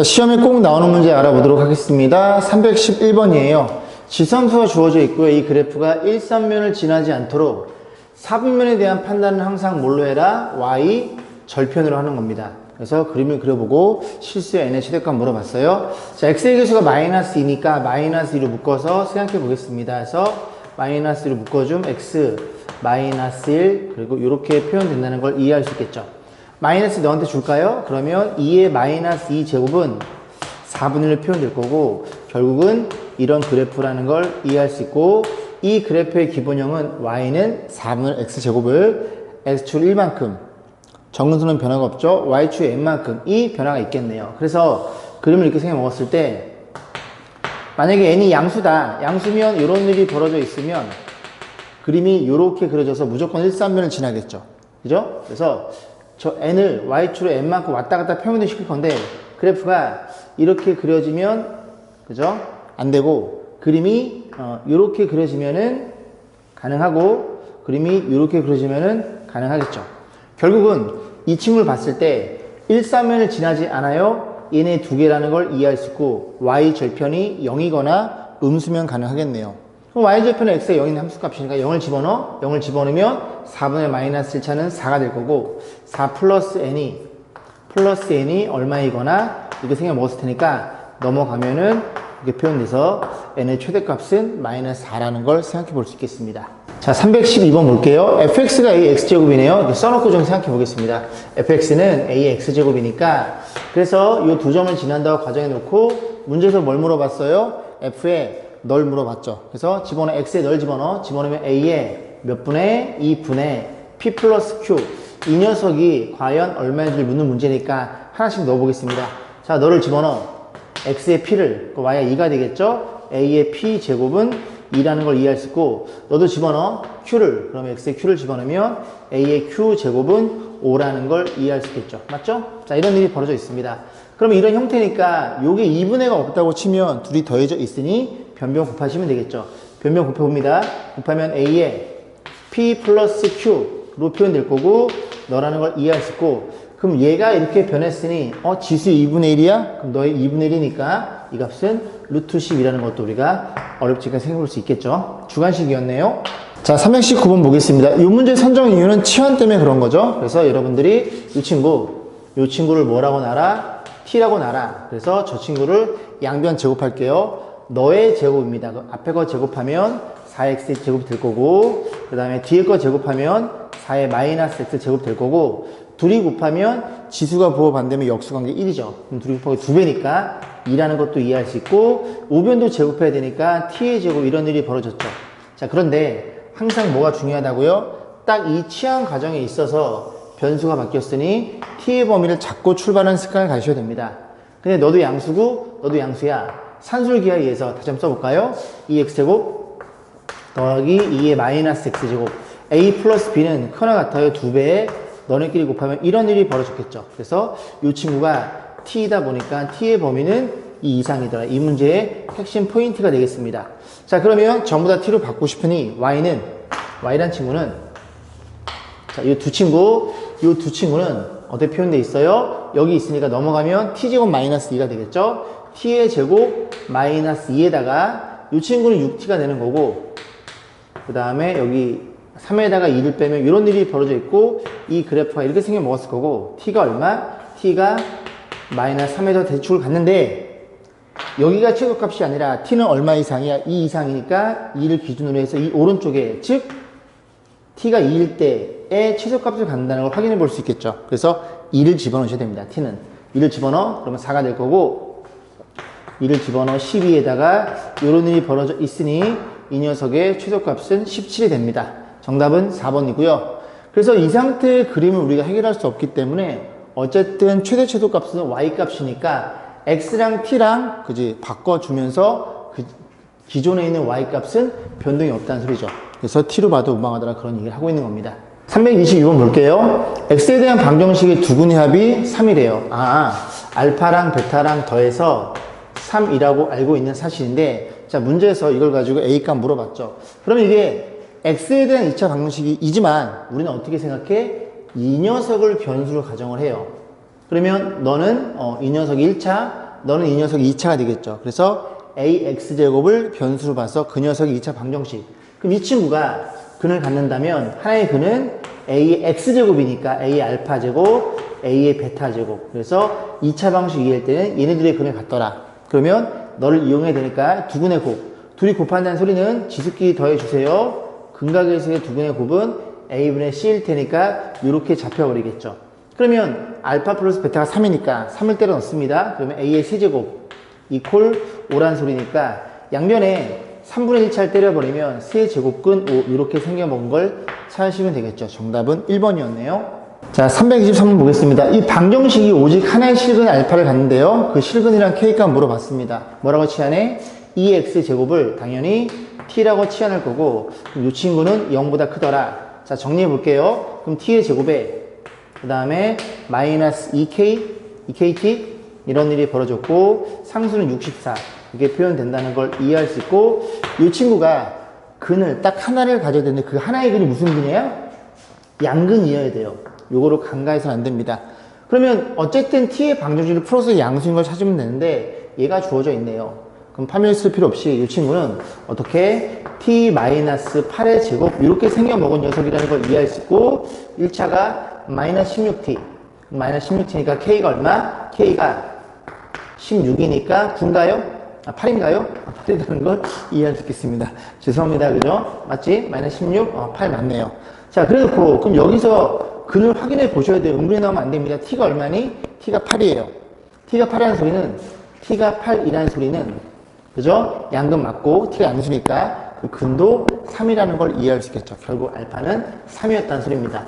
자, 시험에 꼭 나오는 문제 알아보도록 하겠습니다. 311번이에요. 지선수가 주어져 있고요. 이 그래프가 일선면을 지나지 않도록 사분면에 대한 판단은 항상 뭘로 해라? Y 절편으로 하는 겁니다. 그래서 그림을 그려보고 실수의 n의 최대값 물어봤어요. 자, x의 개수가 마이너스 2니까 마이너스 2로 묶어서 생각해 보겠습니다. 그래서 마이너스 2로 묶어줌 x 마이너스 1 그리고 이렇게 표현된다는 걸 이해할 수 있겠죠. 마이너스 너한테 줄까요? 그러면 2의 마이너스 2 제곱은 4분의 1로 표현될 거고 결국은 이런 그래프라는 걸 이해할 수 있고 이 그래프의 기본형은 y는 4분의 x제곱을 x축 1만큼 정근수는 변화가 없죠. y축 n만큼 이 변화가 있겠네요. 그래서 그림을 이렇게 생각해 먹었을 때 만약에 n이 양수다. 양수면 이런 일이 벌어져 있으면 그림이 이렇게 그려져서 무조건 일사면을 지나겠죠. 그죠? 그래서 저 n을 y축으로 n만큼 왔다 갔다 평행도 시킬 건데 그래프가 이렇게 그려지면 그죠? 안 되고 그림이 이렇게 그려지면은 가능하고 그림이 이렇게 그려지면은 가능하겠죠. 결국은 이 친구를 봤을 때 일사면을 지나지 않아요. 얘네 두 개라는 걸 이해할 수 있고 y 절편이 0이거나 음수면 가능하겠네요. 그럼 y절편은 x의 0인 함수값이니까 0을 집어넣어. 0을 집어넣으면 4분의 마이너스 1차는 4가 될 거고 4 플러스 n이 얼마이거나 이렇게 생각 먹었을 테니까 넘어가면은 이렇게 표현돼서 n의 최대값은 마이너스 4라는 걸 생각해 볼 수 있겠습니다. 자, 312번 볼게요. fx가 a x제곱이네요. 이렇게 써놓고 좀 생각해 보겠습니다. fx는 a x제곱이니까 그래서 이 두 점을 지난다고 가정해 놓고 문제에서 뭘 물어봤어요? f에 널 물어봤죠. 그래서 집어넣어 x에 널 집어넣으면 a에 몇 분의 2분의 p 플러스 q 이 녀석이 과연 얼마인지를 묻는 문제니까 하나씩 넣어보겠습니다. 자, 너를 집어넣어 x의 p를 y가 2가 되겠죠. a의 p 제곱은 2라는 걸 이해할 수 있고 너도 집어넣어 q를 그러면 x의 q를 집어넣으면 a의 q 제곱은 5라는 걸 이해할 수 있겠죠. 맞죠? 자, 이런 일이 벌어져 있습니다. 그러면 이런 형태니까 요게 2분의가 없다고 치면 둘이 더해져 있으니 변변 곱하시면 되겠죠. 변변 곱해봅니다. 곱하면 a의 p 플러스 q로 표현될 거고 너라는 걸 이해할 수 있고 그럼 얘가 이렇게 변했으니 지수 2분의 1이야? 그럼 너의 2분의 1이니까 이 값은 루트 10이라는 것도 우리가 어렵지 않게 생각해 볼 수 있겠죠. 주관식이었네요. 자, 319번 보겠습니다. 이 문제 선정 이유는 치환 때문에 그런 거죠. 그래서 여러분들이 이 친구를 뭐라고 놔라? t라고 놔라. 그래서 저 친구를 양변 제곱할게요. 너의 제곱입니다. 앞에 거 제곱하면 4x 제곱이 될 거고 그 다음에 뒤에 거 제곱하면 4의 마이너스 x 제곱 될 거고 둘이 곱하면 지수가 부호 반대면 역수관계 1이죠. 그럼 둘이 곱하기 2배니까 2라는 것도 이해할 수 있고 우변도 제곱해야 되니까 t의 제곱 이런 일이 벌어졌죠. 자, 그런데 항상 뭐가 중요하다고요? 딱 이 치환 과정에 있어서 변수가 바뀌었으니 t의 범위를 잡고 출발하는 습관을 가지셔야 됩니다. 근데 너도 양수고 너도 양수야. 산술기하에 의해서 다시 한번 써볼까요? 2x제곱 더하기 2의 마이너스 x제곱 a 플러스 b는 크거나 같아요. 2배에 너네끼리 곱하면 이런 일이 벌어졌겠죠. 그래서 이 친구가 t이다 보니까 t의 범위는 이 이상이더라. 이 문제의 핵심 포인트가 되겠습니다. 자, 그러면 전부 다 t로 받고 싶으니 y란 친구는 자, 이 두 친구는 어떻게 표현되어 있어요? 여기 있으니까 넘어가면 t제곱 마이너스 2가 되겠죠? t의 제곱 마이너스 2에다가 이 친구는 6t가 되는 거고 그 다음에 여기 3에다가 2를 빼면 이런 일이 벌어져 있고 이 그래프가 이렇게 생겨 먹었을 거고 t가 얼마? t가 마이너스 3에서 대축을 갔는데 여기가 최소값이 아니라 t는 얼마 이상이야? 2 이상이니까 2를 기준으로 해서 이 오른쪽에 즉 t가 2일 때의 최소값을 갖는다는 걸 확인해 볼 수 있겠죠. 그래서 2를 집어넣으셔야 됩니다. t는 2를 집어넣어 그러면 4가 될 거고 2를 집어넣어 12에다가 이런 일이 벌어져 있으니 이 녀석의 최소값은 17이 됩니다. 정답은 4번이고요. 그래서 이 상태의 그림을 우리가 해결할 수 없기 때문에 어쨌든 최소값은 y값이니까 x랑 t랑 바꿔주면서 기존에 있는 y값은 변동이 없다는 소리죠. 그래서 t로 봐도 무방하더라 그런 얘기를 하고 있는 겁니다. 322번 볼게요. x에 대한 방정식의 두근의 합이 3이래요. 알파랑 베타랑 더해서 3이라고 알고 있는 사실인데 자, 문제에서 이걸 가지고 A값 물어봤죠. 그러면 이게 X에 대한 2차 방정식이지만 우리는 어떻게 생각해? 이 녀석을 변수로 가정을 해요. 그러면 너는 이 녀석이 1차, 너는 이 녀석이 2차가 되겠죠. 그래서 AX제곱을 변수로 봐서 그 녀석이 2차 방정식. 그럼 이 친구가 근을 갖는다면 하나의 근은 A의 X제곱이니까 A의 알파제곱, A의 베타제곱. 그래서 2차 방식 이해할 때는 얘네들의 근을 갖더라. 그러면 너를 이용해야 되니까 두 근의 곱. 둘이 곱한다는 소리는 지수끼리 더해주세요. 근각에서의 두 근의 곱은 A분의 C일 테니까 이렇게 잡혀버리겠죠. 그러면 알파 플러스 베타가 3이니까 3을 때려 넣습니다. 그러면 A의 세제곱 이퀄 5란 소리니까 양변에 3분의 1차를 때려버리면 세제곱근 5 이렇게 생겨본 걸 찾으시면 되겠죠. 정답은 1번이었네요. 자, 323번 보겠습니다. 이 방정식이 오직 하나의 실근 알파를 갖는데요. 그 실근이란 K값 물어봤습니다. 뭐라고 치하네? 2x제곱을 당연히 t라고 치환할 거고 이 친구는 0보다 크더라. 자, 정리해 볼게요. 그럼 t의 제곱에 그 다음에 마이너스 2kt 이런 일이 벌어졌고 상수는 64 이게 표현된다는 걸 이해할 수 있고 이 친구가 근을 딱 하나를 가져야 되는데 그 하나의 근이 무슨 근이에요? 양근이어야 돼요. 요거로 간과해서는 안 됩니다. 그러면 어쨌든 t의 방정식을 풀어서 양수인 걸 찾으면 되는데 얘가 주어져 있네요. 그럼 파멸 쓸 필요 없이 이 친구는 어떻게 t-8의 제곱 이렇게 생겨먹은 녀석이라는 걸 이해할 수 있고 1차가 마이너스 16t 마이너스 16t니까 k가 얼마? k가 16이니까 9인가요? 8인가요? 8이라는 걸 이해할 수 있겠습니다. 죄송합니다. 그죠? 맞지? 마이너스 16? 8 맞네요. 자, 그래놓고 그럼 여기서 근을 확인해 보셔야 돼요. 은근히 나오면 안 됩니다. t가 얼마니? t가 8이에요. t가 8이라는 소리는 t가 8이라는 소리는 그죠? 양근 맞고 t가 양수니까 그 근도 3이라는 걸 이해할 수 있겠죠. 결국 알파는 3이었다는 소리입니다.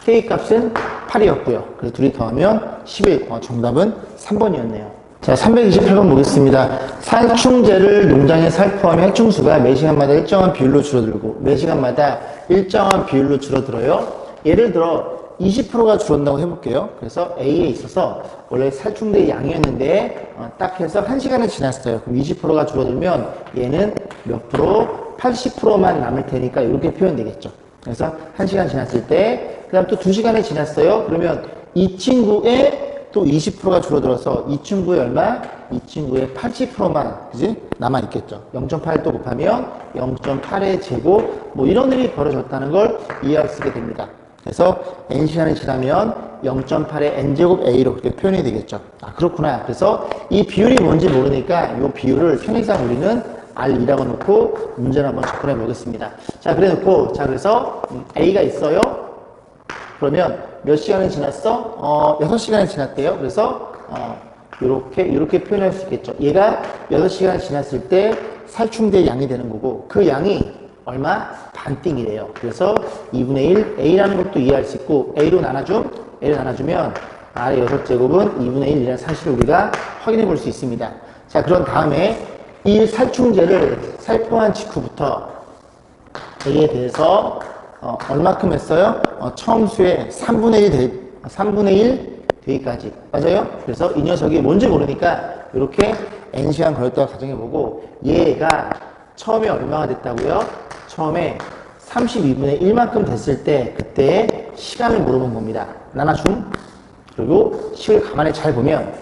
k 값은 8이었고요. 그래서 둘이 더하면 11. 정답은 3번이었네요. 자, 328번 보겠습니다. 살충제를 농장에 살포하면 해충수가 매 시간마다 일정한 비율로 줄어들고 매 시간마다 일정한 비율로 줄어들어요. 예를 들어 20%가 줄어든다고 해볼게요. 그래서 A에 있어서 원래 살충제의 양이었는데 딱 해서 1시간을 지났어요. 그럼 20%가 줄어들면 얘는 몇 프로? 80%만 남을 테니까 이렇게 표현되겠죠. 그래서 1시간 지났을 때 그 다음 또 2시간이 지났어요. 그러면 이 친구의 또 20%가 줄어들어서 이 친구의 얼마? 이 친구의 80%만 그지? 남아있겠죠. 0.8 또 곱하면 0.8의 제곱 뭐 이런 일이 벌어졌다는 걸 이해할 수 있게 됩니다. 그래서 n시간이 지나면 0.8의 n제곱 a로 그렇게 표현이 되겠죠. 아, 그렇구나. 그래서 이 비율이 뭔지 모르니까 이 비율을 편의상 우리는 R2라고 놓고 문제를 한번 접근해 보겠습니다. 자, 그래 놓고, 자, 그래서 a가 있어요. 그러면 몇 시간이 지났어? 6시간이 지났대요. 그래서 요렇게 표현할 수 있겠죠. 얘가 6시간이 지났을 때 살충제의 양이 되는 거고 그 양이 얼마? 반띵이래요. 그래서 2분의 1 a라는 것도 이해할 수 있고 a로 나눠주면 r의 6제곱은 2분의 1이라는 사실을 우리가 확인해 볼 수 있습니다. 자, 그런 다음에 이 살충제를 살포한 직후부터 a에 대해서 얼마큼 했어요? 처음 수의 3분의 1 되기까지. 맞아요? 그래서 이 녀석이 뭔지 모르니까 이렇게 n시간 걸렸다고 가정해보고 얘가 처음에 얼마가 됐다고요? 처음에 32분의 1만큼 됐을 때 그때 시간을 물어본 겁니다. 나눠줌. 그리고 식을 가만히 잘 보면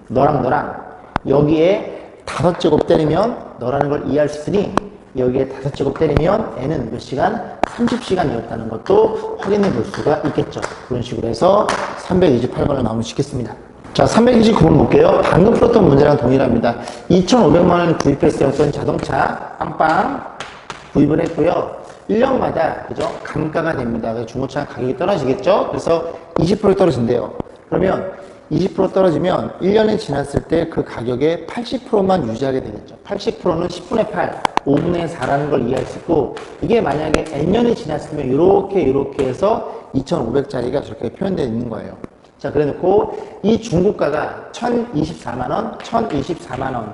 너랑 여기에 5제곱 때리면 너라는 걸 이해할 수 있으니 여기에 5제곱 때리면 n은 몇 시간? 30시간이었다는 것도 확인해 볼 수가 있겠죠. 그런 식으로 해서 328번을 마무리시켰습니다. 자, 329번 볼게요. 방금 풀었던 문제랑 동일합니다. 2,500만원 구입했어요. 어떤 자동차 빵빵 구입을 했고요. 1년마다 그죠? 감가가 됩니다. 그래서 중고차 가격이 떨어지겠죠? 그래서 20% 떨어진대요. 그러면 20% 떨어지면 1년이 지났을 때 그 가격의 80%만 유지하게 되겠죠. 80%는 10분의 8, 5분의 4라는 걸 이해할 수 있고 이게 만약에 N년이 지났으면 이렇게 해서 2,500짜리가 저렇게 표현되어 있는 거예요. 자, 그래 놓고 이 중고가가 1,024만원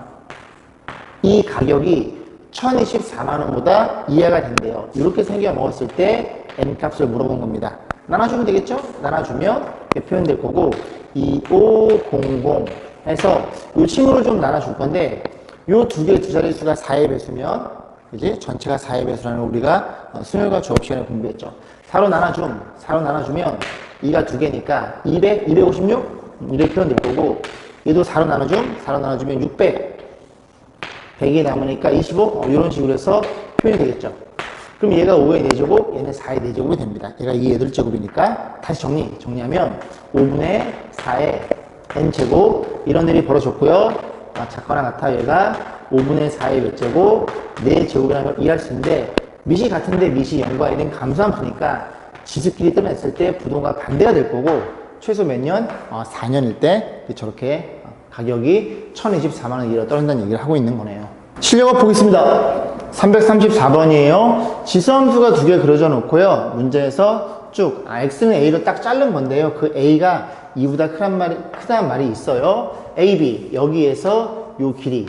이 가격이 1,024만원보다 이하가 된대요. 이렇게 생겨 먹었을 때 N값을 물어본 겁니다. 나눠주면 되겠죠? 나눠주면 이렇게 표현될 거고 2500 해서 이 친구를 좀 나눠줄 건데 요 두 개의 두 자릿수가 4의 배수면 이제 전체가 4의 배수라는 걸 우리가 수열과 조업 시간에 공부했죠. 4로 나눠주면 2가 두 개니까 200, 256 이렇게 표현될 거고 얘도 4로 나눠주면 600. 100이 남으니까 25. 이런 식으로 해서 표현이 되겠죠. 그럼 얘가 5의 4제곱, 얘는 4의 4제곱이 됩니다. 얘가 2의 8제곱이니까 다시 정리하면 5분의 4의 n제곱 이런 일이 벌어졌고요. 작거나 같아 얘가 5분의 4의 몇 제곱, 4제곱이라는 걸 이해할 수 있는데 밑이 같은데 밑이 0과 1은 감소함수니까 지수끼리 떨어졌을 때 부동과 반대가 될 거고 최소 몇 년? 4년일 때 저렇게 가격이 1024만 원 이하로 떨어진다는 얘기를 하고 있는 거네요. 실력업 보겠습니다. 333이에요. 지수함수가 두 개 그려져 놓고요. 문제에서 쭉 x는 a로 딱 자른 건데요. 그 a가 2보다 크다는 말이 있어요. ab 여기에서 요 길이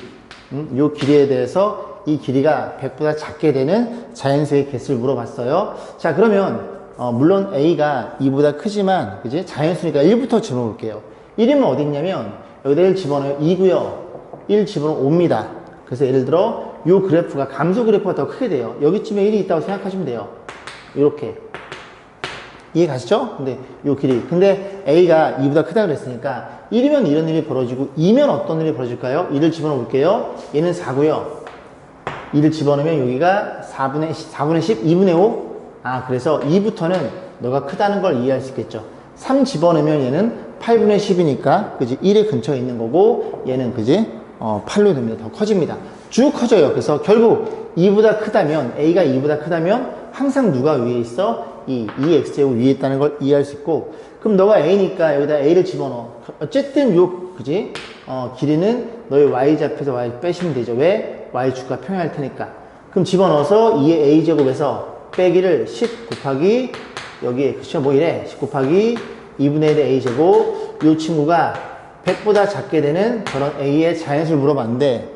요 길이에 대해서 이 길이가 100보다 작게 되는 자연수의 개수를 물어봤어요. 자 그러면 물론 a가 2보다 크지만 그지? 자연수니까 1부터 집어넣을게요. 1이면 어디 있냐면 여기다 1 집어넣어요. 2고요. 1 집어넣으면 5입니다. 그래서 예를 들어 요 그래프가 감소 그래프가 더 크게 돼요. 여기쯤에 1이 있다고 생각하시면 돼요. 이렇게 이해 가시죠? 근데 요 길이 근데 a가 2보다 크다 그랬으니까 1이면 이런 일이 벌어지고 2면 어떤 일이 벌어질까요? 2를 집어넣어 볼게요. 얘는 4고요. 2를 집어넣으면 여기가 4분의 10, 2분의 5. 그래서 2부터는 너가 크다는 걸 이해할 수 있겠죠. 3 집어넣으면 얘는 8분의 10이니까 그지? 1의 근처에 있는 거고 얘는 그지? 8로 됩니다. 더 커집니다. 쭉 커져요. 그래서 결국 2보다 크다면 a가 2보다 크다면 항상 누가 위에 있어? 이 2x제곱 위에 있다는 걸 이해할 수 있고 그럼 너가 a니까 여기다 a를 집어넣어. 어쨌든 요 그지? 길이는 너의 y좌표에서 y 빼시면 되죠. 왜? y축과 평행할 테니까. 그럼 집어넣어서 2의 a제곱에서 빼기를 10 곱하기 여기에 그쵸? 뭐 이래? 10 곱하기 2분의 1의 a제곱 요 친구가 100보다 작게 되는 저런 a의 자연수를 물어봤는데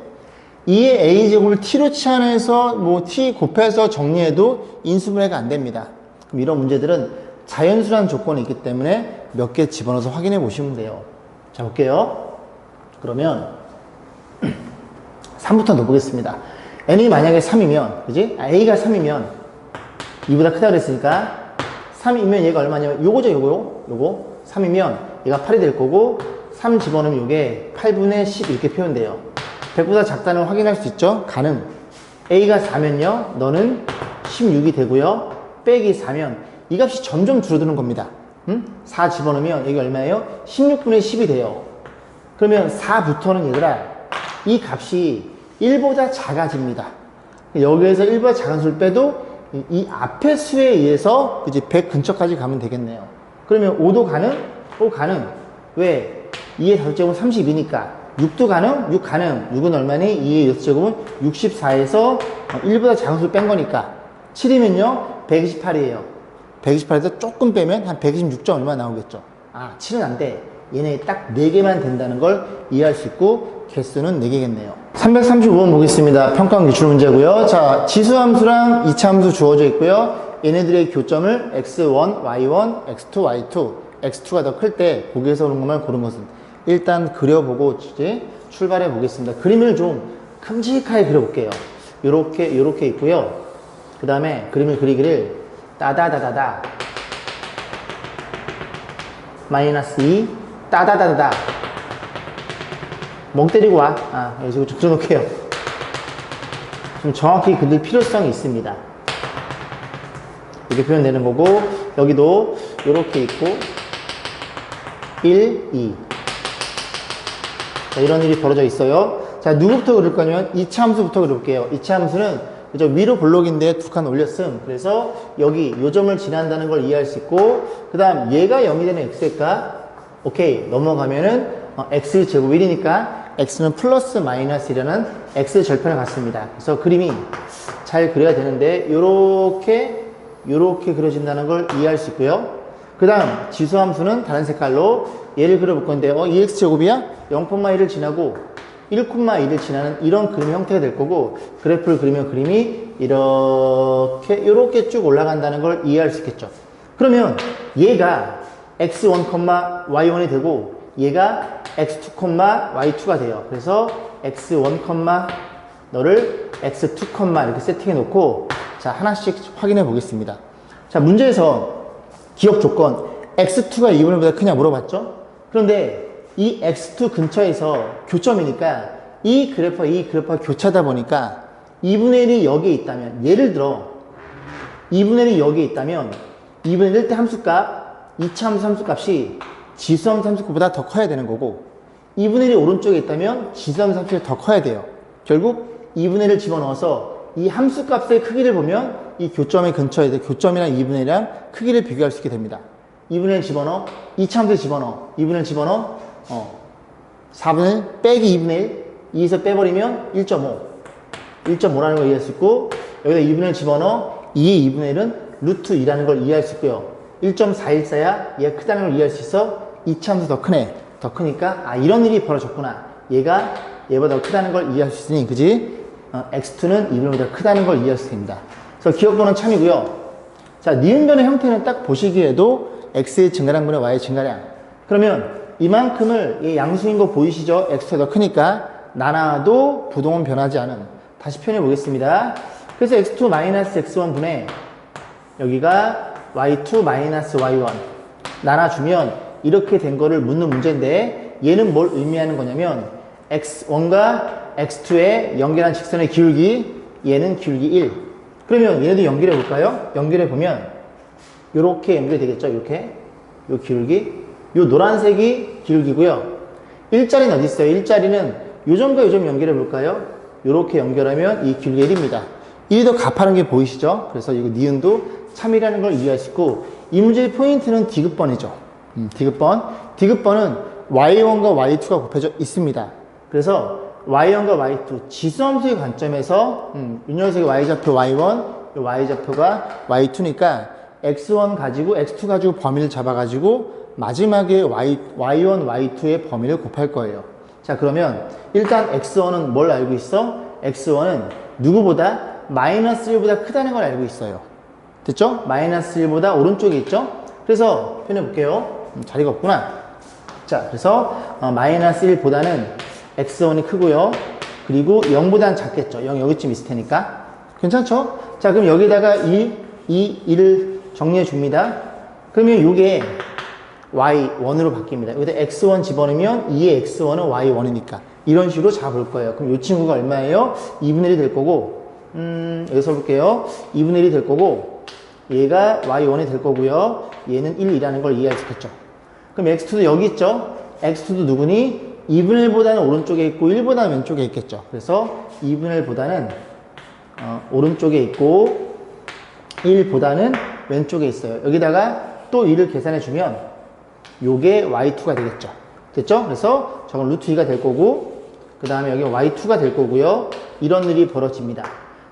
2의 a제곱을 t로 치환해서 뭐 t 곱해서 정리해도 인수분해가 안 됩니다. 그럼 이런 문제들은 자연수라는 조건이 있기 때문에 몇 개 집어넣어서 확인해 보시면 돼요. 자 볼게요. 그러면 3부터 넣어보겠습니다. n이 만약에 3이면 그지? a가 3이면 2보다 크다 그랬으니까 3이면 얘가 얼마냐면 요거죠. 요거 3이면 얘가 8이 될 거고 3 집어넣으면 요게 8분의 10 이렇게 표현돼요. 100보다 작다는 걸 확인할 수 있죠. 가능. a가 4면요 너는 16이 되고요 빼기 4면 이 값이 점점 줄어드는 겁니다. 4 집어넣으면 여기 얼마예요? 16분의 10이 돼요. 그러면 4부터는 얘들아 이 값이 1보다 작아집니다. 여기에서 1보다 작은 수를 빼도 이 앞의 수에 의해서 그치 100 근처까지 가면 되겠네요. 그러면 5도 가능? 5 가능. 왜? 2의 5제곱은 32니까 6도 가능? 6 가능. 6은 얼마니? 2의 6제곱은 64에서 1보다 작은 수를 뺀 거니까 7이면요 128이에요 128에서 조금 빼면 한 126점 얼마 나오겠죠. 7은 안 돼. 얘네 딱 4개만 된다는 걸 이해할 수 있고 개수는 4개겠네요. 335번 보겠습니다. 평가원 기출 문제고요. 자, 지수함수랑 이차함수 주어져 있고요. 얘네들의 교점을 x1, y1, x2, y2, x2가 더 클 때 거기에서 오는 것만 고른 것은 일단 그려보고 이제 출발해 보겠습니다. 그림을 좀 큼직하게 그려볼게요. 요렇게 있고요. 그 다음에 그림을 그리기를 따다다다다 마이너스 2 따다다다다 멍 때리고 와. 여기서 좀 그려놓을게요. 좀 정확히 그릴 필요성이 있습니다. 이렇게 표현되는 거고 여기도 이렇게 있고 1, 2 자, 이런 일이 벌어져 있어요. 자, 누구부터 그릴 거냐면 2차 함수부터 그려볼게요. 2차 함수는 그죠? 위로 블록인데 두 칸 올렸음. 그래서 여기 요 점을 지난다는 걸 이해할 수 있고 그 다음 얘가 0이 되는 x일까? 오케이 넘어가면은 x제곱 1이니까 x는 플러스 마이너스 1이라는 x 절편을 갖습니다. 그래서 그림이 잘 그려야 되는데 요렇게 그려진다는 걸 이해할 수 있고요. 그 다음 지수함수는 다른 색깔로 얘를 그려볼 건데 2x제곱이야? 0,1을 지나고 1,2를 지나는 이런 그림 형태가 될 거고 그래프를 그리면 그림이 이렇게 쭉 올라간다는 걸 이해할 수 있겠죠. 그러면 얘가 x1, y1이 되고 얘가 x2, y2가 돼요. 그래서 x1, 너를 x2, 이렇게 세팅해 놓고 자 하나씩 확인해 보겠습니다. 자 문제에서 기억 조건 x2가 2분의 1보다 크냐 물어봤죠. 그런데 이 x2 근처에서 교점이니까 이 그래프가 교차하다 보니까 2분의 1이 여기에 있다면, 예를 들어 2분의 1이 여기에 있다면 2분의 1 때 함수값, 2차 함수 함수값이 지수함수 함수값보다 더 커야 되는 거고, 2분의 1이 오른쪽에 있다면 지수함수 함수값이 더 커야 돼요. 결국 2분의 1을 집어넣어서 이 함수값의 크기를 보면 이 교점의 근처에 교점이랑 2분의 1이랑 크기를 비교할 수 있게 됩니다. 2분의 1 집어넣어, 2차 함수 집어넣어, 2분의 1 집어넣어, 4분의 1 빼기 2분의 1, 2에서 빼버리면 1.5, 1.5라는 걸 이해할 수 있고, 여기다 2분의 1 집어넣어, 2의 2분의 1은 루트 2라는 걸 이해할 수 있고요. 1.414야 얘가 크다는 걸 이해할 수 있어. 2차 함수 더 크네. 더 크니까 아, 이런 일이 벌어졌구나. 얘가 얘보다 더 크다는 걸 이해할 수 있으니, 그지? x2는 2분의 1보다 크다는 걸 이해할 수 있습니다. 그래서 기억도는 참이고요. 자, 니은변의 형태는 딱 보시기에도 x의 증가량분의 y의 증가량. 그러면 이만큼을 이 양수인 거 보이시죠? x가 더 크니까 나눠도 부동은 변하지 않은. 다시 표현해 보겠습니다. 그래서 x2 마이너스 x1 분의 여기가 y2 마이너스 y1 나눠주면 이렇게 된 거를 묻는 문제인데, 얘는 뭘 의미하는 거냐면 x1과 x2의 연결한 직선의 기울기, 얘는 기울기 1. 그러면 얘네도 연결해 볼까요? 연결해 보면 요렇게 연결이 되겠죠? 이렇게 요 기울기, 요 노란색이 기울기고요. 일자리는 어디 있어요? 일자리는 요점과 요점 연결해 볼까요? 요렇게 연결하면 이 기울기 1입니다. 1이 더 가파른 게 보이시죠? 그래서 이거 니은도 참이라는 걸 이해할 수 있고, 이 문제의 포인트는 디귿번이죠. 디귿번은 y1과 y2가 곱해져 있습니다. 그래서 y1과 y2 지수함수의 관점에서 이 녀석의 y좌표 y1, y좌표가 y2니까 x1 가지고 x2 가지고 범위를 잡아가지고 마지막에 y1, y2의 범위를 곱할 거예요. 자, 그러면 일단 x1은 뭘 알고 있어? x1은 누구보다 마이너스 1보다 크다는 걸 알고 있어요. 됐죠? 마이너스 1보다 오른쪽에 있죠? 그래서 표현해 볼게요. 자리가 없구나. 자, 그래서 마이너스 1보다는 x1이 크고요. 그리고 0보다는 작겠죠. 0 여기쯤 있을 테니까. 괜찮죠? 자, 그럼 여기다가 1을 정리해 줍니다. 그러면 이게 y1으로 바뀝니다. 여기다 x1 집어넣으면 2의 x1은 y1이니까. 이런 식으로 잡을 거예요. 그럼 이 친구가 얼마예요? 2분의 1이 될 거고, 여기서 볼게요. 2분의 1이 될 거고, 얘가 y1이 될 거고요. 얘는 1이라는 걸 이해할 수 있겠죠. 그럼 x2도 여기 있죠? x2도 누구니? 2분의 1보다는 오른쪽에 있고 1보다는 왼쪽에 있겠죠. 그래서 2분의 1보다는 오른쪽에 있고 1보다는 왼쪽에 있어요. 여기다가 또 2를 계산해 주면 요게 y2가 되겠죠. 됐죠? 그래서 저건 루트 2가 될 거고, 그 다음에 여기 y2가 될 거고요. 이런 일이 벌어집니다.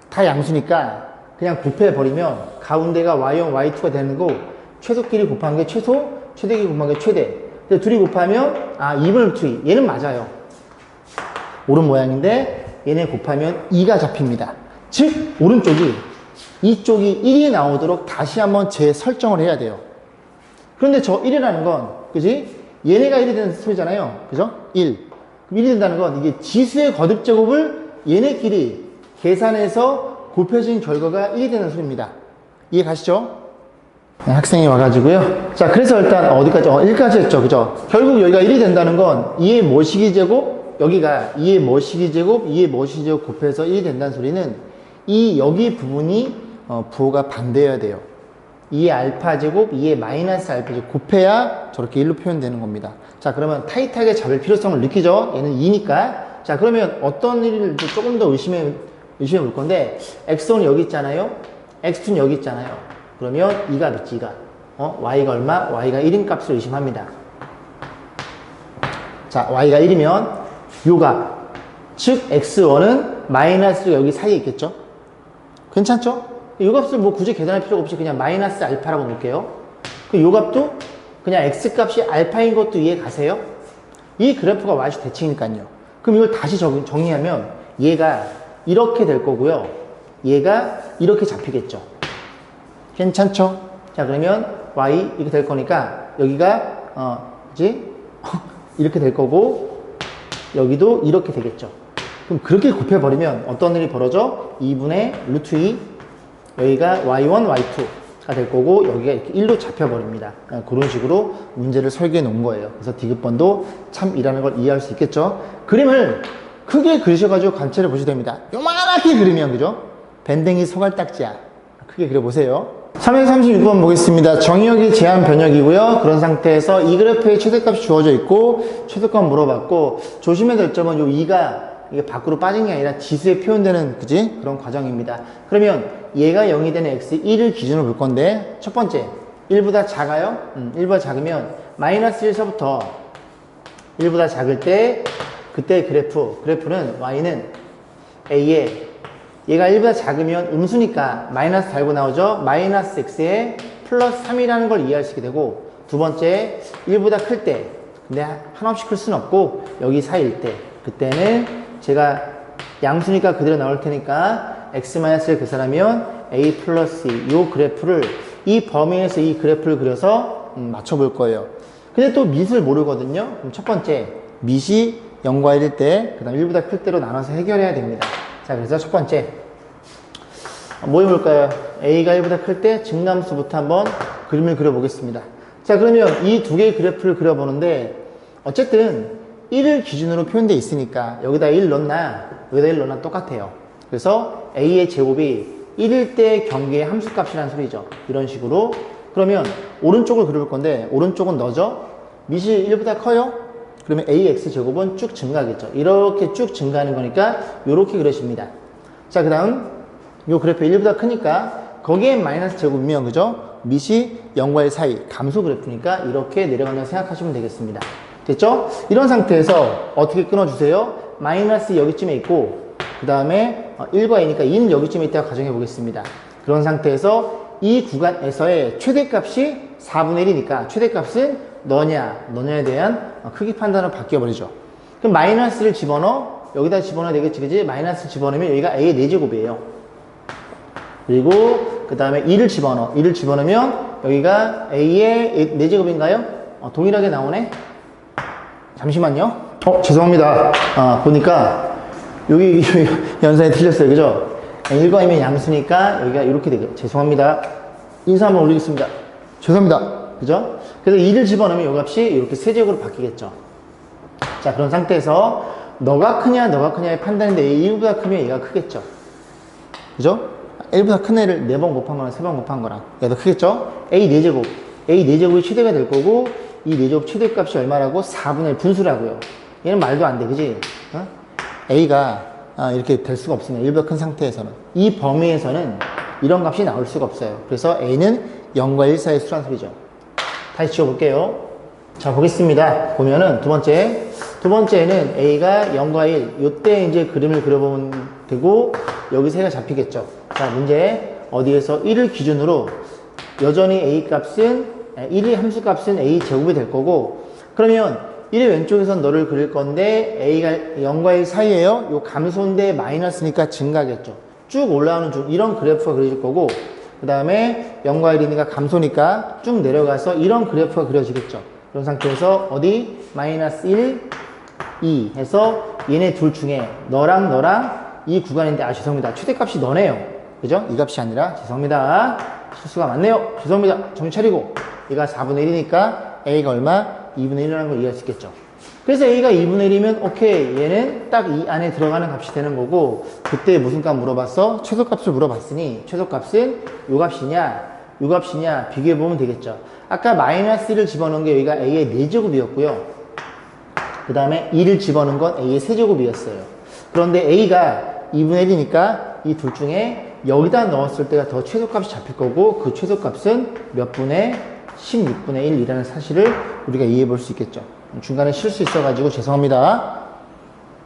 다 양수니까 그냥 곱해버리면 가운데가 y1, y2가 되는 거, 최소끼리 곱한 게 최소, 최대끼리 곱한 게 최대. 근데 둘이 곱하면 2분의 루트 2. 얘는 맞아요. 옳은 모양인데 얘네 곱하면 2가 잡힙니다. 즉 오른쪽이 이쪽이 1이 나오도록 다시 한번 재설정을 해야 돼요. 그런데 저 1이라는 건, 그지? 얘네가 1이 되는 소리잖아요. 그죠? 1. 그럼 1이 된다는 건 이게 지수의 거듭 제곱을 얘네끼리 계산해서 곱해진 결과가 1이 되는 소리입니다. 이해 가시죠? 네, 학생이 와가지고요. 자, 그래서 일단 어디까지? 1까지 했죠. 그죠? 결국 여기가 1이 된다는 건 2의 뭐시기 제곱, 여기가 2의 뭐시기 제곱, 2의 뭐시기 제곱 곱해서 1이 된다는 소리는 이 여기 부분이 부호가 반대여야 돼요. 2의 알파 제곱, 2의 마이너스 알파 제곱 곱해야 저렇게 1로 표현되는 겁니다. 자, 그러면 타이트하게 잡을 필요성을 느끼죠? 얘는 2니까. 자, 그러면 어떤 일을 조금 더 의심해 볼 건데, x1은 여기 있잖아요? x2는 여기 있잖아요. 그러면 2가 몇지? 2가. y가 얼마? y가 1인 값을 의심합니다. 자, y가 1이면 요 값. 즉, x1은 마이너스가 여기 사이에 있겠죠? 괜찮죠? 이 값을 뭐 굳이 계산할 필요가 없이 그냥 마이너스 알파라고 놓을게요. 이 값도 그냥 x 값이 알파인 것도 이해 가세요? 이 그래프가 y축 대칭이니까요. 그럼 이걸 다시 정리하면 얘가 이렇게 될 거고요. 얘가 이렇게 잡히겠죠. 괜찮죠? 자, 그러면 y 이렇게 될 거니까 여기가 이렇게 될 거고 여기도 이렇게 되겠죠. 그럼 그렇게 곱해버리면 어떤 일이 벌어져? 2분의 루트 2, 여기가 y1, y2 될 거고 여기가 이렇게 1로 잡혀버립니다. 그런 식으로 문제를 설계해 놓은 거예요. 그래서 디귿번도 참이라는 걸 이해할 수 있겠죠. 그림을 크게 그리셔가지고 관찰해 보셔도 됩니다. 요만하게 그리면 그죠? 밴댕이 소갈딱지야. 크게 그려보세요. 336번 보겠습니다. 정의역이 제한 변역이고요. 그런 상태에서 이 그래프에 최대값이 주어져 있고 최소값 물어봤고 조심해야 될 점은 요 2가 이게 밖으로 빠진 게 아니라 지수에 표현되는 그지? 그런 과정입니다. 그러면 얘가 0이 되는 x 1을 기준으로 볼 건데 첫 번째 1보다 작아요? 1보다 작으면 마이너스 1서부터 1보다 작을 때 그때 그래프는 y는 a에 얘가 1보다 작으면 음수니까 마이너스 달고 나오죠? 마이너스 x에 플러스 3이라는 걸 이해할 수 있게 되고 두 번째 1보다 클 때 근데 한없이 클 수는 없고 여기 사이일 때 그때는 제가 양수니까 그대로 나올 테니까 x-1 계산하면 a 플러스 이 그래프를 이 범위에서 이 그래프를 그려서 맞춰볼 거예요. 근데 또 밑을 모르거든요. 그럼 첫 번째 밑이 0과 1일 때 그 다음 1보다 클 때로 나눠서 해결해야 됩니다. 자, 그래서 첫 번째 뭐 해볼까요? a가 1보다 클 때 증감수부터 한번 그림을 그려보겠습니다. 자, 그러면 이 두 개의 그래프를 그려보는데 어쨌든 1을 기준으로 표현되어 있으니까 여기다 1 넣나 여기다 1 넣나 똑같아요. 그래서 a의 제곱이 1일 때 경계의 함수값이라는 소리죠. 이런 식으로 그러면 오른쪽을 그려볼 건데 오른쪽은 너죠? 밑이 1보다 커요? 그러면 ax 제곱은 쭉 증가하겠죠. 이렇게 쭉 증가하는 거니까 이렇게 그려집니다. 자, 그 다음 요 그래프 1보다 크니까 거기에 마이너스 제곱이면 그죠? 밑이 0과 1 사이 감소 그래프니까 이렇게 내려간다고 생각하시면 되겠습니다. 됐죠? 이런 상태에서 어떻게 끊어주세요? 마이너스 여기쯤에 있고 그 다음에 1과 2니까 2는 여기쯤에 있다고 가정해 보겠습니다. 그런 상태에서 이 구간에서의 최대값이 4분의 1이니까 최대값은 너냐에 대한 크기 판단으로 바뀌어버리죠. 그럼 마이너스를 집어넣어 여기다 집어넣어야 되겠지 그지? 마이너스 집어넣으면 여기가 a의 4제곱이에요. 그리고 그 다음에 2를 집어넣으면 여기가 a의 4제곱인가요? 동일하게 나오네? 잠시만요. 죄송합니다. 보니까 여기 연산이 틀렸어요. 그죠? 1과 2면 양수니까 여기가 이렇게 되겠죠. 죄송합니다. 인사 한번 올리겠습니다. 죄송합니다. 그죠? 그래서 2를 집어넣으면 이 값이 이렇게 세제곱으로 바뀌겠죠. 자, 그런 상태에서 너가 크냐의 판단인데 1보다 크면 얘가 크겠죠. 그죠? 1보다 큰 애를 4번 곱한 거랑 3번 곱한 거랑 얘가 더 크겠죠? a 4제곱. a 4제곱이 최대가 될 거고 이 4제곱 최대값이 얼마라고? 4분의 1 분수라고요. 얘는 말도 안 돼. 그지? a가 이렇게 될 수가 없습니다. 1보다 큰 상태에서는. 이 범위에서는 이런 값이 나올 수가 없어요. 그래서 a는 0과 1 사이의 수란 소리죠. 다시 지워볼게요. 자, 보겠습니다. 보면은 두 번째는 a가 0과 1 요때 이제 그림을 그려보면 되고 여기서 해가 잡히겠죠. 자, 문제 어디에서 1을 기준으로 여전히 a 값은 1의 함수값은 a 제곱이 될 거고 그러면 1의 왼쪽에선 너를 그릴 건데 a가 0과 1 사이에요. 요 감소인데 마이너스니까 증가겠죠. 쭉 올라오는 중 이런 그래프가 그려질 거고 그 다음에 0과 1이니까 감소니까 쭉 내려가서 이런 그래프가 그려지겠죠. 그런 상태에서 어디? 마이너스 1, 2 해서 얘네 둘 중에 너랑 이 구간인데 죄송합니다. 최대값이 너네요. 그죠? 이 값이 아니라 죄송합니다. 실수가 많네요. 죄송합니다. 정신 차리고 얘가 4분의 1이니까 a가 얼마? 2분의 1이라는 걸 이해할 수 있겠죠. 그래서 a가 2분의 1이면 오케이 얘는 딱 이 안에 들어가는 값이 되는 거고 그때 무슨 값 물어봤어? 최소값을 물어봤으니 최소값은 요 값이냐 비교해보면 되겠죠. 아까 마이너스 1을 집어넣은 게 여기가 a의 4제곱이었고요. 그 다음에 2를 집어넣은 건 a의 세제곱이었어요. 그런데 a가 2분의 1이니까 이 둘 중에 여기다 넣었을 때가 더 최소값이 잡힐 거고 그 최소값은 몇 분의 16분의 1이라는 사실을 우리가 이해해 볼 수 있겠죠. 중간에 실수 있어가지고 죄송합니다.